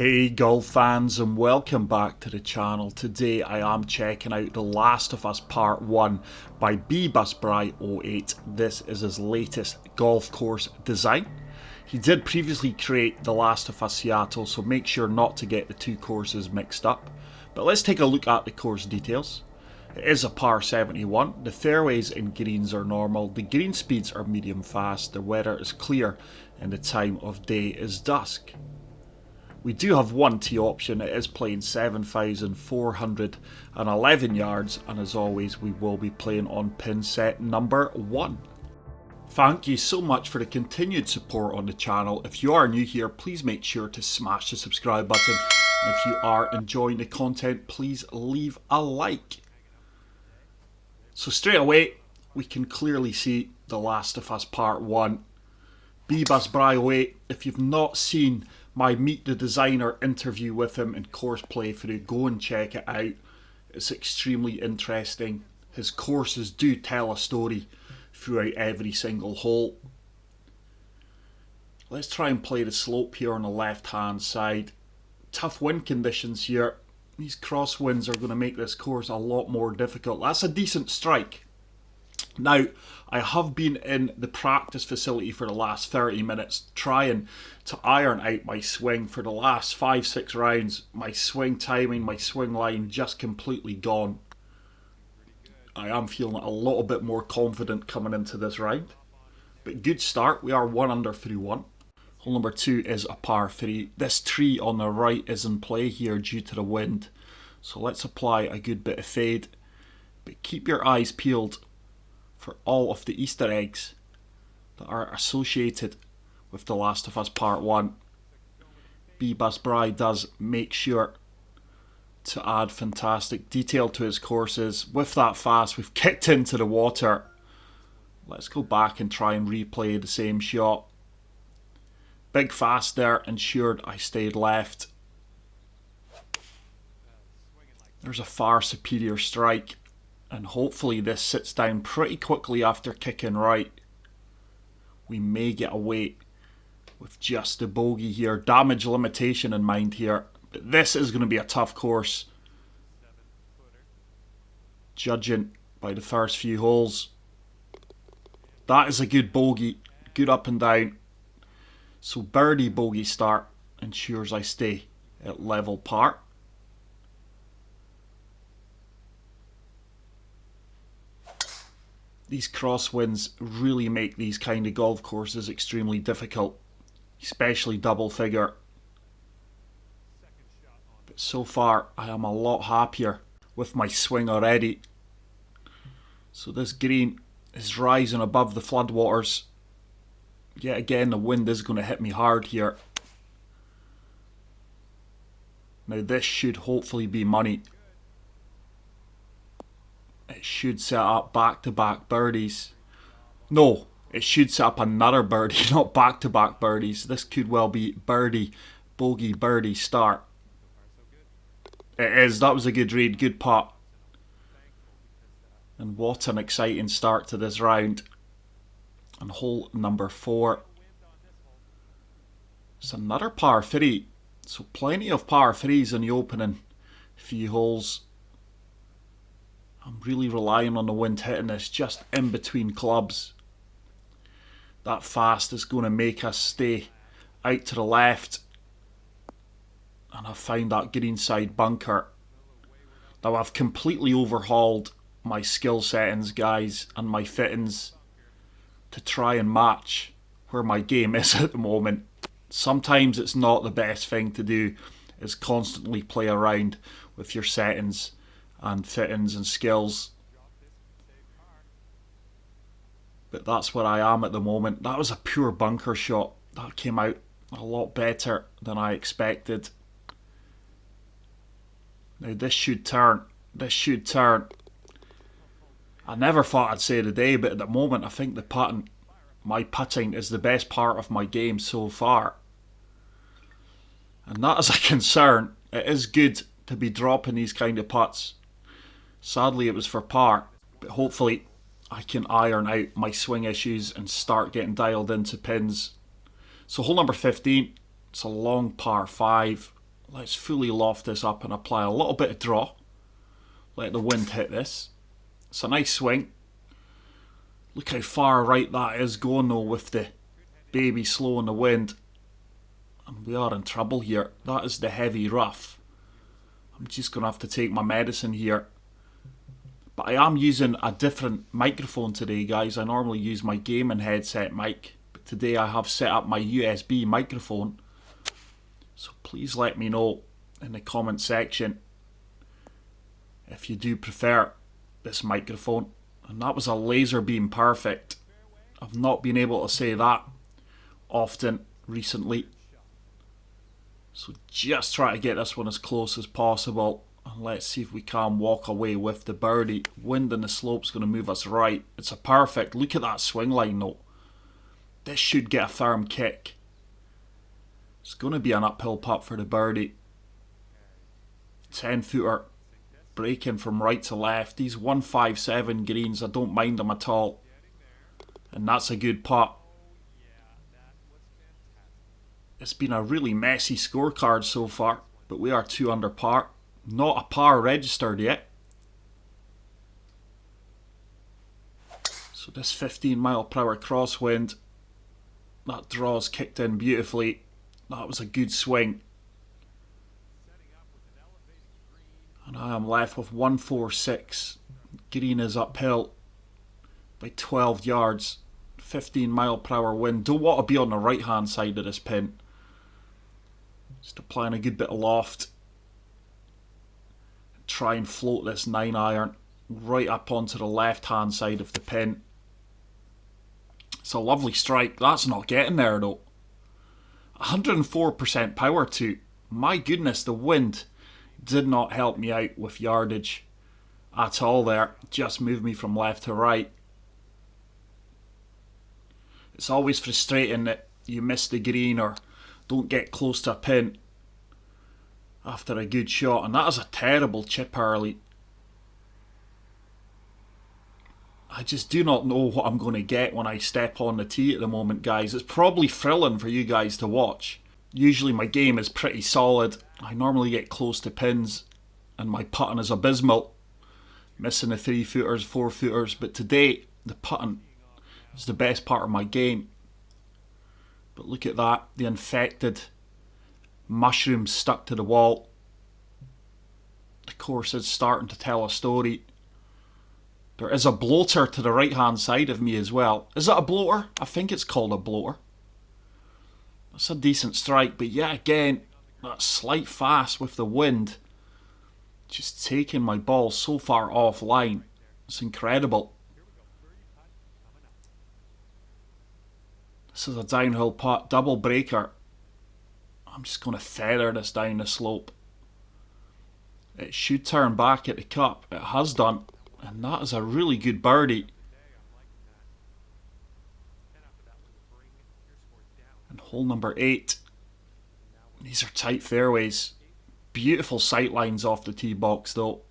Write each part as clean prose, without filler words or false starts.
Hey golf fans, and welcome back to the channel. Today I am checking out The Last of Us Part 1 by bbusbry08. This is his latest golf course design. He did previously create The Last of Us Seattle, so make sure not to get the two courses mixed up. But let's take a look at the course details. It is a par 71, the fairways and greens are normal, the green speeds are medium fast, the weather is clear and the time of day is dusk. We do have one tee option. It is playing 7,411 yards, and as always we will be playing on pin set number 1. Thank you so much for the continued support on the channel. If you are new here, please make sure to smash the subscribe button. And if you are enjoying the content, please leave a like. So straight away we can clearly see The Last of Us Part 1. bbusbry08, if you've not seen my Meet the Designer interview with him and course playthrough, go and check it out. It's extremely interesting. His courses do tell a story throughout every single hole. Let's try and play the slope here on the left hand side. Tough wind conditions here. These crosswinds are going to make this course a lot more difficult. That's a decent strike. Now, I have been in the practice facility for the last 30 minutes trying to iron out my swing. For the last 5-6 rounds, my swing timing, my swing line just completely gone. I am feeling a little bit more confident coming into this round. But good start, we are 1 under through 1. Hole number 2 is a par 3. This tree on the right is in play here due to the wind. So let's apply a good bit of fade. But keep your eyes peeled for all of the Easter eggs that are associated with The Last of Us Part 1. bbusbry does make sure to add fantastic detail to his courses. With that fast, we've kicked into the water. Let's go back and try and replay the same shot. Big fast there, ensured I stayed left. There's a far superior strike. And hopefully this sits down pretty quickly after kicking right. We may get away with just a bogey here. Damage limitation in mind here. But this is going to be a tough course, judging by the first few holes. That is a good bogey. Good up and down. So birdie bogey start ensures I stay at level par. These crosswinds really make these kind of golf courses extremely difficult, especially double figure. But so far I am a lot happier with my swing already. So this green is rising above the floodwaters. Yet again the wind is going to hit me hard here. Now this should hopefully be money. It should set up back-to-back birdies. No, it should set up another birdie, not back-to-back birdies. This could well be birdie, bogey, birdie start. It is. That was a good read, good putt. And what an exciting start to this round. And hole number 4. It's another par 3. So plenty of par 3s in the opening few holes. I'm really relying on the wind hitting this just in between clubs. That fast is going to make us stay out to the left. And I've found that greenside bunker. Now I've completely overhauled my skill settings, guys, and my fittings to try and match where my game is at the moment. Sometimes it's not the best thing to do, is constantly play around with your settings and fittings and skills. But that's where I am at the moment. That was a pure bunker shot. That came out a lot better than I expected. Now this should turn. This should turn. I never thought I'd say the day, but at the moment I think the putting, my putting is the best part of my game so far. And that is a concern. It is good to be dropping these kind of putts. Sadly it was for par, but hopefully I can iron out my swing issues and start getting dialed into pins. So hole number 15, it's a long par 5. Let's fully loft this up and apply a little bit of draw. Let the wind hit this. It's a nice swing. Look how far right that is going though with the baby slow in the wind. And we are in trouble here. That is the heavy rough. I'm just going to have to take my medicine here. But I am using a different microphone today, guys. I normally use my gaming headset mic. But today I have set up my USB microphone. So please let me know in the comment section if you do prefer this microphone. And that was a laser beam perfect. I've not been able to say that often recently. So just try to get this one as close as possible. And let's see if we can walk away with the birdie. Wind in the slope's going to move us right. It's a perfect. Look at that swing line though. This should get a firm kick. It's going to be an uphill putt for the birdie. 10 footer. Breaking from right to left. These 157 greens, I don't mind them at all. And that's a good putt. It's been a really messy scorecard so far, but we are 2 under par. Not a par registered yet. So this 15 mph crosswind, that draw's kicked in beautifully. That was a good swing. And I am left with 146. Green is uphill by 12 yards. 15 mph wind. Don't want to be on the right hand side of this pin. Just applying a good bit of loft. Try and float this 9-iron right up onto the left hand side of the pin. It's a lovely strike. That's not getting there though. 104% power too. My goodness, the wind did not help me out with yardage at all there. Just moved me from left to right. It's always frustrating that you miss the green or don't get close to a pin after a good shot. And that is a terrible chip early. I just do not know what I'm going to get when I step on the tee at the moment, guys. It's probably thrilling for you guys to watch. Usually my game is pretty solid. I normally get close to pins and my putting is abysmal. Missing the 3-footers, 4-footers. But today, the putting is the best part of my game. But look at that. The infected mushrooms stuck to the wall. The course is starting to tell a story. There is a bloater to the right hand side of me as well. Is it a bloater? I think it's called a bloater. That's a decent strike, but yeah, again, that slight fast with the wind. Just taking my ball so far offline. It's incredible. This is a downhill putt, double breaker. I'm just going to feather this down the slope. It should turn back at the cup. It has done. And that is a really good birdie. And hole number 8. These are tight fairways. Beautiful sight lines off the tee box though.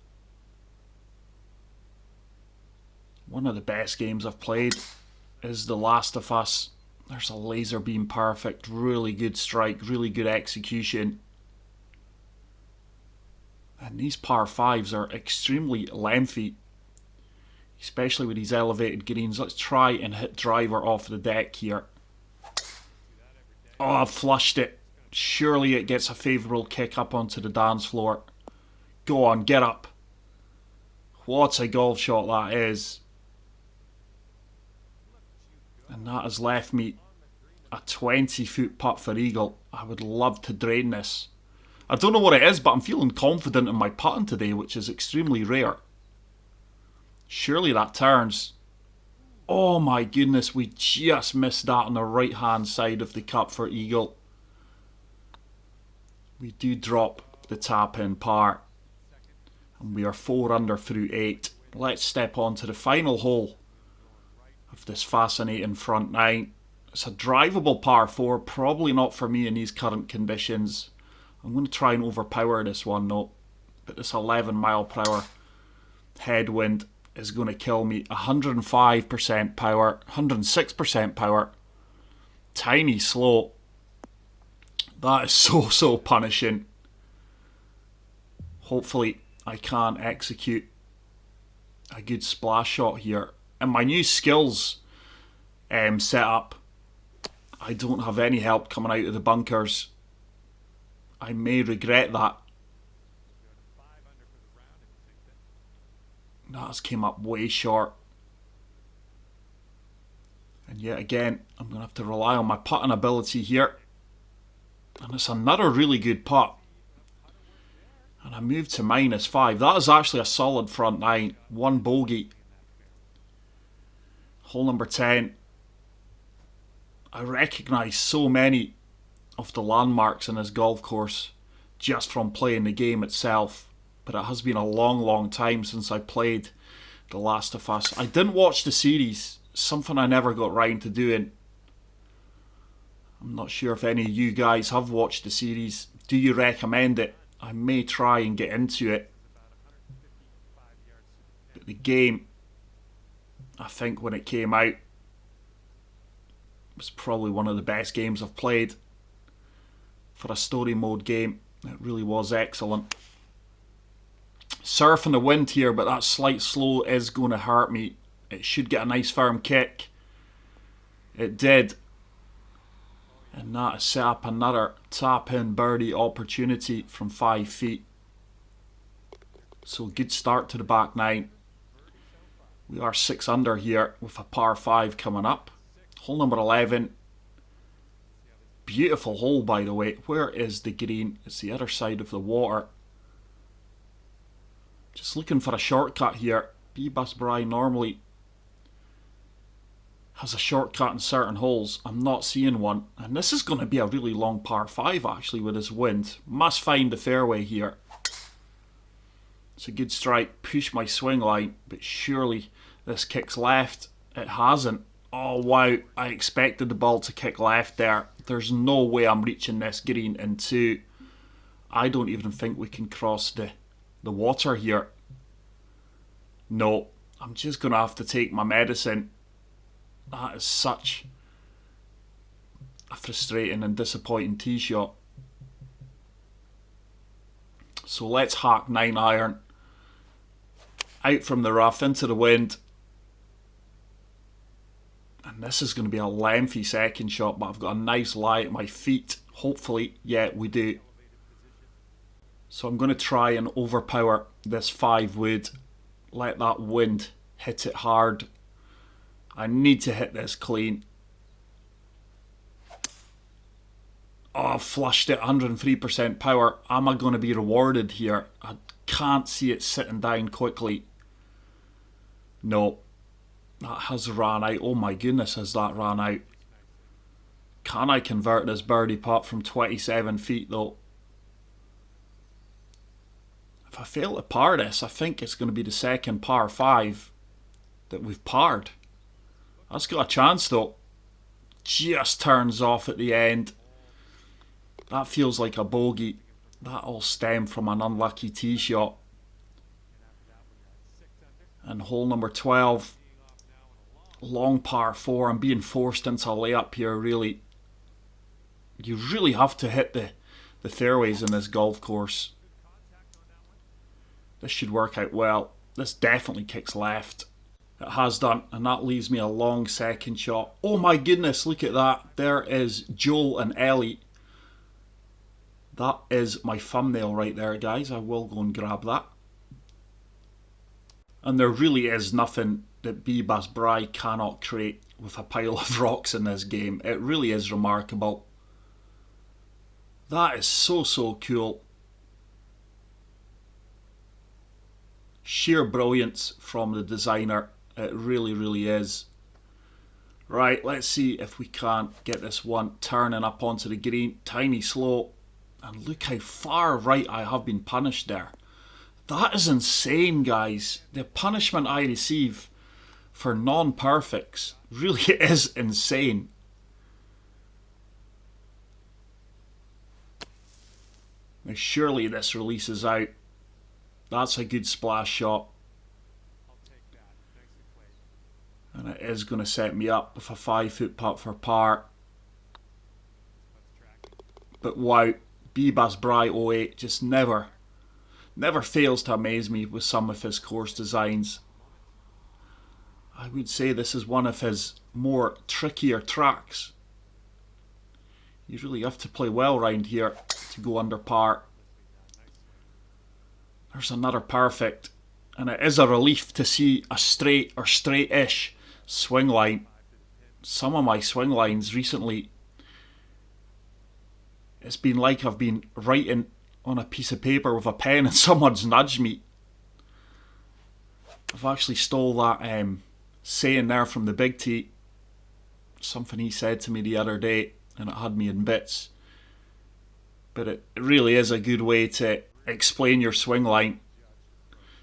One of the best games I've played is The Last of Us. There's a laser beam perfect. Really good strike. Really good execution. And these par 5s are extremely lengthy. Especially with these elevated greens. Let's try and hit driver off the deck here. Oh, I've flushed it. Surely it gets a favourable kick up onto the dance floor. Go on, get up. What a golf shot that is. And that has left me a 20-foot putt for eagle. I would love to drain this. I don't know what it is, but I'm feeling confident in my putting today, which is extremely rare. Surely that turns. Oh my goodness, we just missed that on the right hand side of the cup for eagle. We do drop the tap in par. And we are 4 under through 8. Let's step on to the final hole of this fascinating front 9. It's a drivable par 4, probably not for me in these current conditions. I'm going to try and overpower this one though. But this 11 mph headwind is going to kill me. 105% power, 106% power. Tiny slope. That is so punishing. Hopefully I can execute a good splash shot here. And my new skills setup, I don't have any help coming out of the bunkers. I may regret that. That's came up way short. And yet again, I'm going to have to rely on my putting ability here. And it's another really good putt. And I moved to -5. That is actually a solid front nine. One bogey. Hole number 10. I recognise so many of the landmarks in this golf course just from playing the game itself. But it has been a long time since I played The Last of Us. I didn't watch the series. Something I never got round to doing. I'm not sure if any of you guys have watched the series. Do you recommend it? I may try and get into it. But the game, I think when it came out, was probably one of the best games I've played. For a story mode game, it really was excellent. Surfing the wind here, but that slight slow is going to hurt me. It should get a nice firm kick. It did. And that has set up another tap-in birdie opportunity from 5 feet. So good start to the back nine. We are 6 under here with a par 5 coming up. Hole number 11. Beautiful hole, by the way. Where is the green? It's the other side of the water. Just looking for a shortcut here. Bebas Bry normally has a shortcut in certain holes. I'm not seeing one. And this is going to be a really long par 5 actually with this wind. Must find the fairway here. It's a good strike. Push my swing line. But surely this kicks left. It hasn't. Oh wow. I expected the ball to kick left there. There's no way I'm reaching this green in 2. I don't even think we can cross the water here. No. I'm just going to have to take my medicine. That is such a frustrating and disappointing tee shot. So let's hack 9 iron. Out from the rough, into the wind. And this is going to be a lengthy second shot, but I've got a nice lie at my feet. Hopefully, yeah, we do. So I'm going to try and overpower this 5 wood. Let that wind hit it hard. I need to hit this clean. Oh, I've flushed it, 103% power. Am I going to be rewarded here? I can't see it sitting down quickly. No. That has ran out. Oh my goodness, has that ran out. Can I convert this birdie putt from 27 feet though? If I fail to par this, I think it's going to be the second par 5 that we've parred. That's got a chance though. Just turns off at the end. That feels like a bogey. That all stemmed from an unlucky tee shot. And hole number 12. Long par 4. I'm being forced into a layup here really. You really have to hit the fairways in this golf course. This should work out well. This definitely kicks left. It has done, and that leaves me a long second shot. Oh my goodness, look at that. There is Joel and Ellie. That is my thumbnail right there, guys. I will go and grab that. And there really is nothing that Bebas Bry cannot create with a pile of rocks in this game. It really is remarkable. That is so cool. Sheer brilliance from the designer. It really is. Right, let's see if we can't get this one turning up onto the green. Tiny slow. And look how far right I have been punished there. That is insane, guys. The punishment I receive for non-perfects really is insane. Now surely this releases out. That's a good splash shot. And it is going to set me up with a 5-foot putt for par. But wow, Bebas Bry 08 just never never fails to amaze me with some of his course designs. I would say this is one of his more trickier tracks. You really have to play well round here to go under par. There's another perfect, and it is a relief to see a straight or straight-ish swing line. Some of my swing lines recently, it's been like I've been writing on a piece of paper with a pen and someone's nudged me. I've actually stole that saying there from the Big T. Something he said to me the other day and it had me in bits. But it really is a good way to explain your swing line.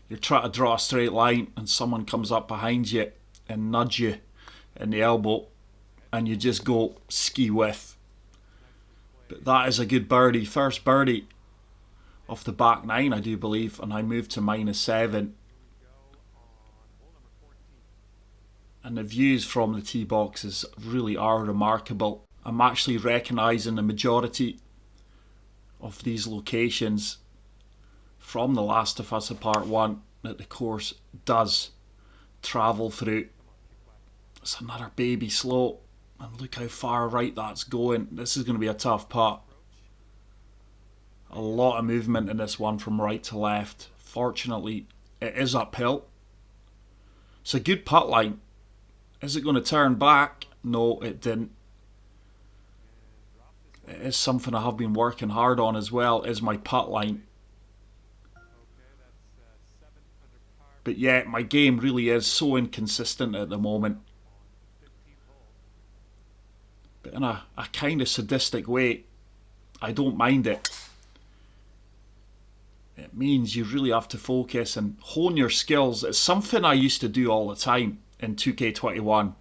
You're trying to draw a straight line and someone comes up behind you and nudge you in the elbow and you just go ski whiff. But that is a good birdie. First birdie off the back nine, I do believe, and I moved to -7. And the views from the tee boxes really are remarkable. I'm actually recognising the majority of these locations from The Last of Us Part 1 that the course does travel through. It's another baby slope, and look how far right that's going. This is going to be a tough putt. A lot of movement in this one from right to left. Fortunately, it is uphill. It's a good putt line. Is it going to turn back? No, it didn't. It is something I have been working hard on as well, is my putt line. But yeah, my game really is so inconsistent at the moment. But in a kind of sadistic way, I don't mind it. It means you really have to focus and hone your skills. It's something I used to do all the time in 2K21.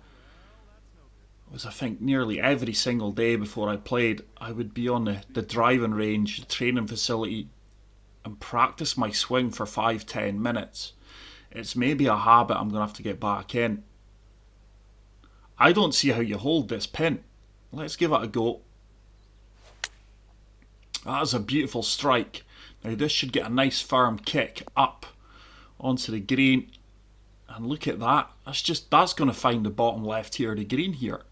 It was, I think, nearly every single day before I played, I would be on the driving range, the training facility, and practice my swing for 5-10 minutes. It's maybe a habit I'm going to have to get back in. I don't see how you hold this pin. Let's give it a go. That is a beautiful strike. Now this should get a nice firm kick up onto the green. And look at that. That's going to find the bottom left here of the green here.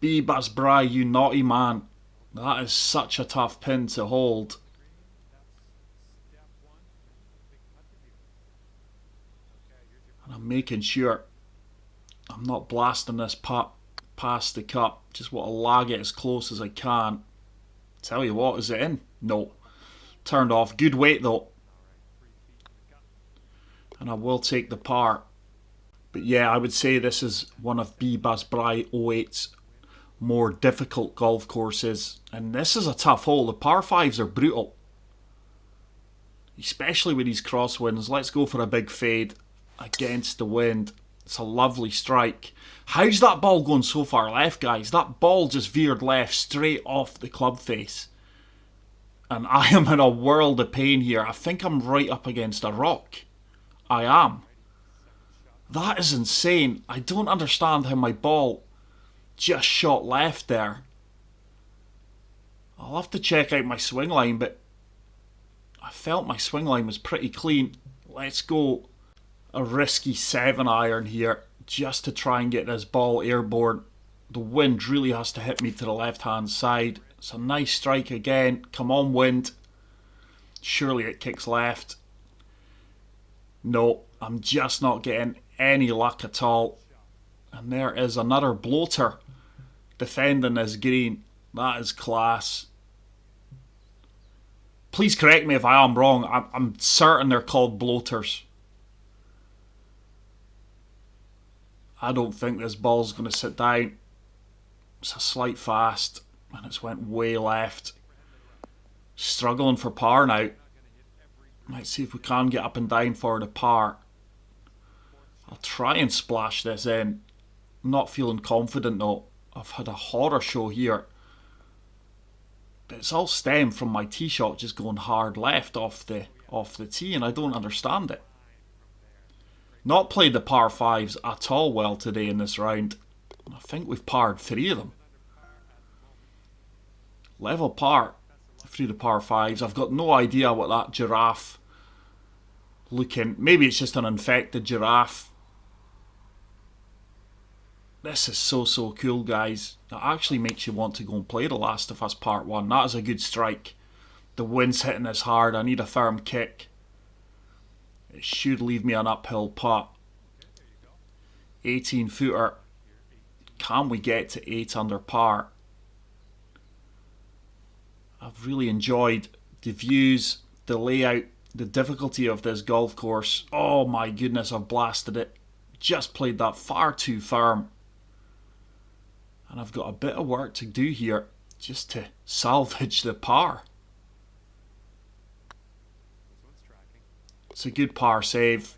Bas Bry, you naughty man. That is such a tough pin to hold. And I'm making sure I'm not blasting this putt past the cup. Just want to lag it as close as I can. Tell you what, is it in? No. Turned off. Good weight though. And I will take the par. But yeah, I would say this is one of Bas Bry 08's more difficult golf courses. And this is a tough hole. The par 5s are brutal. Especially with these crosswinds. Let's go for a big fade against the wind. It's a lovely strike. How's that ball going so far left, guys? That ball just veered left straight off the club face. And I am in a world of pain here. I think I'm right up against a rock. I am. That is insane. I don't understand how my ball just shot left there. I'll have to check out my swing line, but I felt my swing line was pretty clean. Let's go a risky 7-iron here just to try and get this ball airborne. The wind really has to hit me to the left-hand side. It's a nice strike again. Come on, wind. Surely it kicks left. No, I'm just not getting any luck at all. And there is another bloater defending this green. That is class. Please correct me if I am wrong. I'm certain they're called bloaters. I don't think this ball's going to sit down. It's a slight fast and it's went way left. Struggling for par now. Let's see if we can get up and down for the par. I'll try and splash this in. Not feeling confident though. I've had a horror show here. But it's all stemmed from my tee shot just going hard left off the tee, and I don't understand it. Not played the par 5s at all well today in this round. I think we've parred 3 of them. Level par. through the par fives. I've got no idea what that giraffe looking. Maybe it's just an infected giraffe. This is so cool, guys. It actually makes you want to go and play The Last of Us Part 1. That is a good strike. The wind's hitting this hard. I need a firm kick. It should leave me an uphill putt. 18 footer. Can we get to 8 under par? I've really enjoyed the views, the layout, the difficulty of this golf course. Oh my goodness, I've blasted it. Just played that far too firm. And I've got a bit of work to do here just to salvage the par. It's a good par save.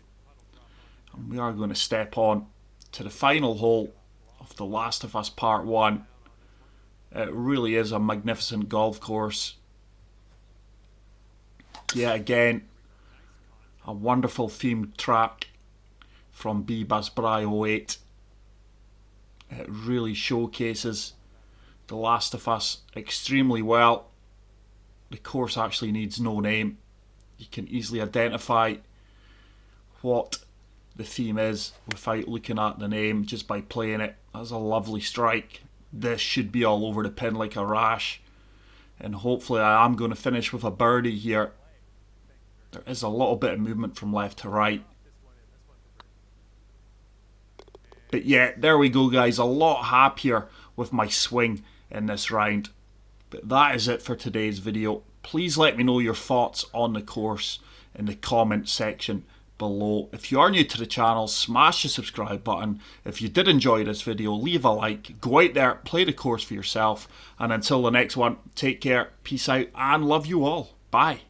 And we are going to step on to the final hole of The Last of Us Part 1. It really is a magnificent golf course. Yet again, a wonderful themed track from Bibas Bry 08. It really showcases The Last of Us extremely well. The course actually needs no name. You can easily identify what the theme is without looking at the name just by playing it. That's a lovely strike. This should be all over the pin like a rash. And hopefully I am going to finish with a birdie here. There is a little bit of movement from left to right. But yeah, there we go, guys. A lot happier with my swing in this round. But that is it for today's video. Please let me know your thoughts on the course in the comment section below. If you are new to the channel, smash the subscribe button. If you did enjoy this video, leave a like. Go out there, play the course for yourself. And until the next one, take care, peace out, and love you all. Bye.